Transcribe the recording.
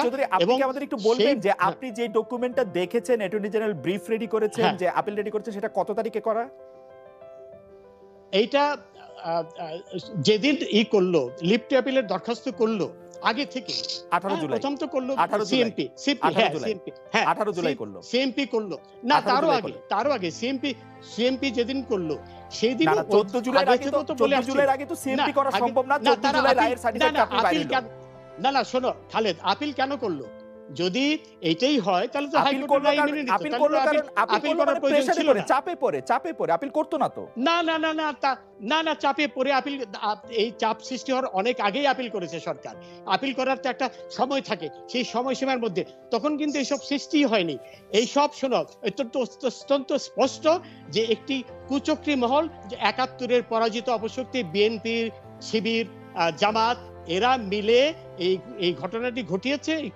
চৌধুরী, আপনি এবং কি আমাদের একটু বলবেন যে হ্যাঁ, আপনি যে ডকুমেন্টটা দেখেছেন, অ্যাটর্নি জেনারেল ব্রিফ রেডি করেছেন, হ্যাঁ, যে আপিল রেডি করেছেন, সেটা কত তারিখে করা? এইটা যেদিন করলো, লিভ টু অ্যাপিলের দরখাস্ত করলো আগে থেকে, 18 জুলাই। প্রথম তো করলো 18 জুলাই। সিএমপি, 18 জুলাই। সিএমপি, হ্যাঁ 18 জুলাই করলো। সিএমপি করলো না, 18 জুলাই করলো। তারও আগে সিএমপি যেদিন করলো সেই না, দিনও না, 14 জুলাইয়ের আগে তো, বলে 14 আসছিল। জুলাইয়ের আগে তো সিএমপি করা আগে সম্ভব না। না, 14 তারা জুলাই আপিল, রায়ের সার্টিফিকেট আপনি বাইরে আপিল এলো। না, শোনো খালেদ, আপিল কেন করলো? যদি এইটাই হয় তাহলে তো আপিল হাইকোর্টের করলো রায় কারণ, মেনে নিত, আপিল তাহলে করলো তো কারণ, আপিল আপিল করলো করার মানে প্রয়োজন প্রেসারে ছিল পড়ে, না। চাপে পড়ে আপিল করতো না তো। না না না না না না, চাপে পড়ে আপিল, এই চাপ সৃষ্টি হওয়ার অনেক আগেই আপিল করেছে সরকার। আপিল করার তো একটা সময় থাকে, সেই সময়সীমার মধ্যে তখন কিন্তু এইসব সৃষ্টি হয়নি। এইসব শোনো, অত্যন্ত স্পষ্ট যে একটি কুচক্রী মহল, যে ৭১-এর পরাজিত অপশক্তি বিএনপি, শিবির, জামাত, এরা মিলে এই ঘটনাটি ঘটিয়েছে।